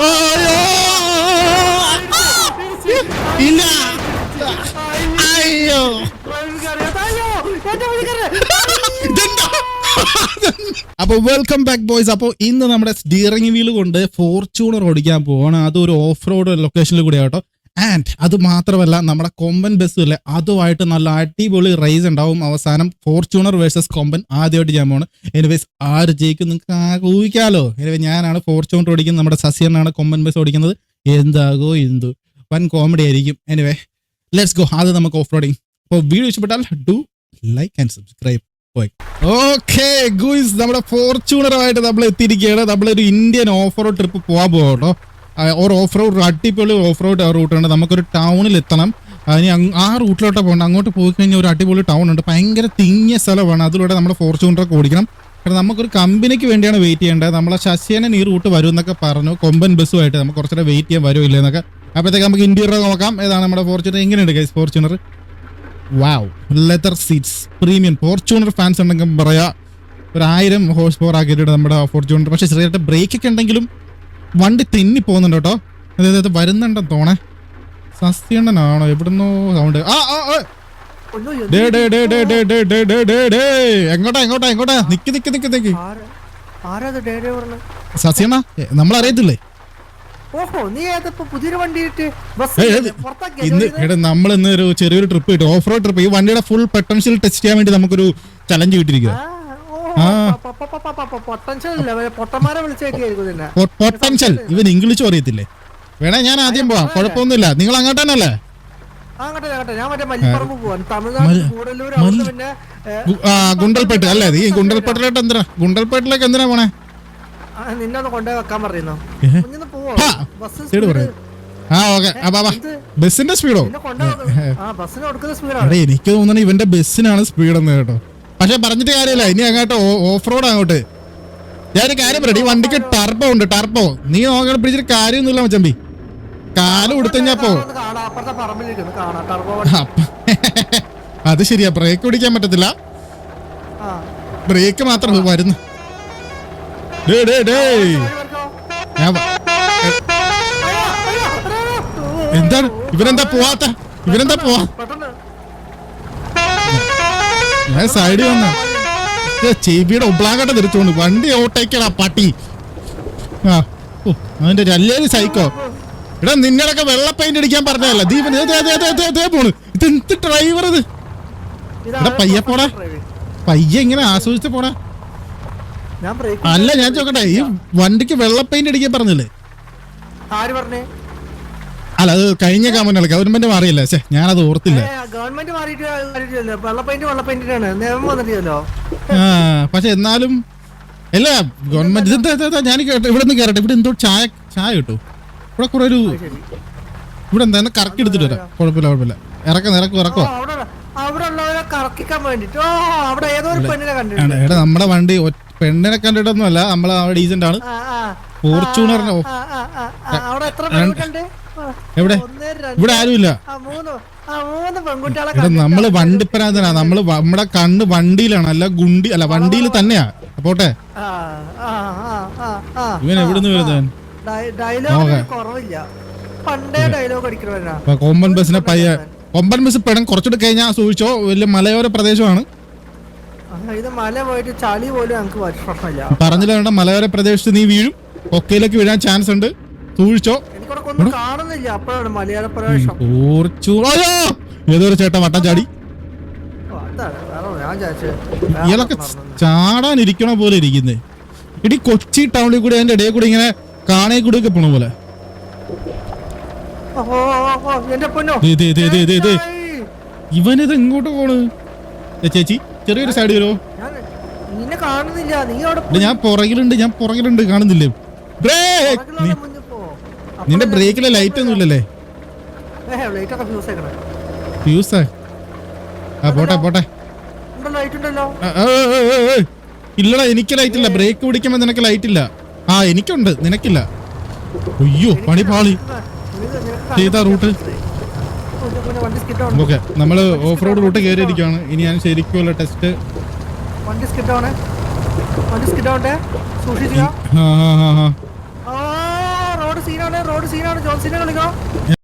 അയ്യോ ഇല്ല അയ്യോ അപ്പൊ വെൽക്കം ബാക്ക് ബോയ്സ്. അപ്പോൾ ഇന്ന് നമ്മുടെ സ്റ്റിയറിംഗ് വീല് കൊണ്ട് ഫോർച്യൂണർ ഓടിക്കാൻ പോവാണ്. അതൊരു ഓഫ് റോഡ് ലൊക്കേഷനിൽ കൂടെ ആട്ടോ. ആൻഡ് അത് മാത്രമല്ല, നമ്മുടെ കൊമ്പൻ ബസ് അല്ലേ, അതുമായിട്ട് നല്ല അടിപൊളി റേസ് ഉണ്ടാവും. അവസാനം ഫോർച്യൂണർ വേഴ്സസ് കൊമ്പൻ ആദ്യമായിട്ട് ഞാൻ പോണ്. എനിവേസ് ആര് ജയിക്കും നിങ്ങൾക്ക് ഊഹിക്കാലോ. എനിവേ ഞാനാണ് ഫോർച്യൂണർ ഓടിക്കുന്നത്, നമ്മുടെ സസ്യനാണ് കൊമ്പൻ ബസ് ഓടിക്കുന്നത്. എന്താകോ എന്തു വൻ കോമഡി ആയിരിക്കും. Anyway let's go. അത് നമുക്ക് ഓഫ് റോഡിങ്. അപ്പോൾ വീഡിയോ ഇഷ്ടപ്പെട്ടാൽ do like and subscribe. Okay guys, നമ്മുടെ ഫോർച്യൂണറുമായിട്ട് നമ്മൾ എത്തിയിരിക്കുകയാണ്. നമ്മളൊരു ഇന്ത്യൻ ഓഫ് റോഡ് ട്രിപ്പ് പോകാൻ പോകാം കേട്ടോ. ഒരു ഓഫ് റോഡ് അടിപൊളി ഓഫ് റോഡ് റൂട്ടുണ്ട്. നമുക്കൊരു ടൗണിൽ എത്തണം. ഇനി ആ റൂട്ടിലോട്ട് പോകണം. അങ്ങോട്ട് പോയി കഴിഞ്ഞാൽ ഒരു അടിപൊളി ടൗൺ ഉണ്ട്. ഭയങ്കര തിങ്ങിയ സ്ഥലമാണ്. അതിലൂടെ നമ്മുടെ ഫോർച്യൂണറൊക്കെ ഓടിക്കണം. കാരണം നമുക്കൊരു കമ്പനിക്ക് വേണ്ടിയാണ് വെയിറ്റ് ചെയ്യേണ്ടത്. നമ്മളെ ശശിയനൻ ഈ റൂട്ട് വരും എന്നൊക്കെ പറഞ്ഞു. കൊമ്പൻ ബസ്സുമായിട്ട് നമുക്ക് കുറച്ചുകൂടെ വെയിറ്റ് ചെയ്യാൻ വരുമോ ഇല്ലെന്നൊക്കെ. അപ്പോഴത്തേക്ക് നമുക്ക് ഇന്റീരിയർ നോക്കാം. ഏതാണ് നമ്മുടെ ഫോർച്യൂണർ. എങ്ങനെയുണ്ട് guys Fortuner? Wow, leather seats, premium. Fortuner fans ഉണ്ടെങ്കിൽ പറയാ ഒരു 1000 ഹോഴ്സ് പവർ ആക്കിയിട്ട് നമ്മുടെ ഫോർച്യൂണർ. പക്ഷെ ചെറിയായിട്ട് ബ്രേക്കൊക്കെ ഉണ്ടെങ്കിലും വണ്ടി തെന്നി പോകുന്നുണ്ട് കേട്ടോ. അതായത് വരുന്നുണ്ടെന്ന് തോണേ. സസ്യണ്ണനാണോ എവിടുന്നോ സൗണ്ട്? എങ്ങോട്ടാ നിക്ക് സസ്യണ്ണ, നമ്മളറിയത്തില്ലേ ഇന്ന് നമ്മളിന്ന് ഒരു ചെറിയൊരു ട്രിപ്പ് കിട്ടും, ഓഫ് റോഡ് ട്രിപ്പ്. ഈ വണ്ടിയുടെ ഫുൾ പൊട്ടൻഷ്യൽ ടെസ്റ്റ് ചെയ്യാൻ വേണ്ടി നമുക്കൊരു ചലഞ്ച് കിട്ടിയിരിക്കുക. പൊട്ടൻഷ്യൽ ഇവൻ ഇംഗ്ലീഷ് അറിയത്തില്ലേ? വേണേ ഞാൻ ആദ്യം പോവാം, കുഴപ്പമൊന്നുമില്ല. നിങ്ങൾ അങ്ങോട്ട് തന്നെയല്ലേ? ഗുണ്ടൽപേട്ട് അല്ലേ? ഈ ഗുണ്ടൽപേട്ടിലോട്ട് എന്തിനാ, ഗുണ്ടൽപേട്ടിലേക്ക് എന്തിനാ പോണേ? ബസിന്റെ സ്പീഡോ? എനിക്ക് തോന്നണ ഇവന്റെ ബസ്സിനാണ് സ്പീഡ് എന്ന് കേട്ടോ. പക്ഷെ പറഞ്ഞിട്ട് കാര്യമില്ല, ഇനി അങ്ങോട്ട് ഓഫ് റോഡ് അങ്ങോട്ട്. ഞാനൊരു കാര്യം പറയട്ടെ, ഈ വണ്ടിക്ക് ടർബോ ഉണ്ട്. ടർബോ നീ നോക്കാൻ പിടിച്ചിട്ട് കാര്യമൊന്നുമില്ല മച്ചമ്പി. കാല് കൊടുത്തപ്പോ അത് ശരിയാ, ബ്രേക്ക് പിടിക്കാൻ പറ്റത്തില്ല. ബ്രേക്ക് മാത്രം വരുന്നു. എന്താണ് ഇവരെന്താ പോവാത്ത? ഞാൻ സൈഡിൽ വന്ന ചെവിയുടെ ഉബ്ലാങ്കട്ട തിരിച്ചോണ്ട് വണ്ടി ഓട്ടേക്കടാ പട്ടി. അവന്റെ രല്ലേല് സൈക്കോ. എടാ നിന്നടൊക്കെ വെള്ള പെയിന്റ് അടിക്കാൻ പറഞ്ഞല്ല. ദീപൻ പോണ്. ഇതെന്ത് ഡ്രൈവർ ഇത്? എടാ പയ്യെ പോടാ, പയ്യെ ഇങ്ങനെ ആസ്വദിച്ച് പോടാ. അല്ല ഞാൻ ചോക്കട്ടെ, ഈ വണ്ടിക്ക് വെള്ള പെയിന്റ് അടിക്കാൻ പറഞ്ഞില്ലേ? അല്ല അത് കഴിഞ്ഞ ഗവൺമെന്റ് ഗവൺമെന്റ് മാറിയില്ല. ഞാനത് ഓർത്തില്ല. പക്ഷെ എന്നാലും അല്ല ഗവൺമെന്റ് ഞാൻ ഇവിടെ നിന്ന് കയറട്ടെ. ഇവിടെ എന്തോ ചായ കിട്ടും. ഇവിടെ കുറെ ഒരു ഇവിടെ എന്താ കറക്കി എടുത്തിട്ട് വരാം. കുഴപ്പമില്ല. ഇറക്കോ. എടാ നമ്മുടെ വണ്ടി പെണ്ണിനെ കണ്ടിട്ടൊന്നും അല്ല, നമ്മള് ഡീസന്റ് ആണ്. ഫോർച്യൂണറിന് എവിടെ? ഇവിടെ ആരുമില്ല. നമ്മള് വണ്ടിപ്പരാതനാ. നമ്മുടെ കണ്ണ് വണ്ടിയിലാണ്, അല്ല വണ്ടിയിൽ തന്നെയാ. പോട്ടെ, ഇവൻ എവിടുന്ന് വരുന്നവൻ? കൊമ്പൻ ബസ്സിനെ കൊമ്പൻ ബസ് പെടാൻ കുറച്ചുകൂടെ കഴിഞ്ഞാൽ സൂക്ഷിച്ചോ, വലിയ മലയോര പ്രദേശമാണ്. പറഞ്ഞില്ല വേണ്ട, മലയോര പ്രദേശത്ത് നീ വീഴും. ഒക്കയിലേക്ക് വീഴാൻ ചാൻസ് ഉണ്ട്, സൂക്ഷിച്ചോ. ഏതൊരു ചേട്ടൻ വട്ടം ചാടി. ഇയാളൊക്കെ ചാടാനിരിക്കണ പോലെ ഇരിക്കുന്നേ. ഇടി കൊച്ചി ടൗണിൽ കൂടി അതിന്റെ ഇടയിൽ കൂടി ഇങ്ങനെ കാണേ കൂടി ഒക്കെ പോണ പോലെ. ഇവനിത് എങ്ങോട്ട് പോണ്? ചേച്ചി ചെറിയൊരു സൈഡ് വരുമോ? ഞാൻ പുറകിലുണ്ട് കാണുന്നില്ലേ? നിന്റെ ബ്രേക്കിലെ ലൈറ്റ് ഒന്നും ഇല്ലല്ലേ? ഫ്യൂസാ? പോട്ടെ. ഇല്ലടാ, എനിക്ക് ലൈറ്റ് ഇല്ല. ബ്രേക്ക് പിടിക്കുമ്പോ നിനക്ക് ലൈറ്റ് ഇല്ല. എനിക്കുണ്ട്, നിനക്കില്ല. അയ്യോ പണി പാളി. ചെയ്താ റൂട്ട്. ഓക്കെ, നമ്മള് ഓഫ് റോഡ് റൂട്ട് കയറിയിരിക്കുകയാണ്. ഇനി ഞാൻ ശരിക്കുള്ള ടെസ്റ്റ്. സീനാണ് ജോൺസിനെ വിളിക്കാം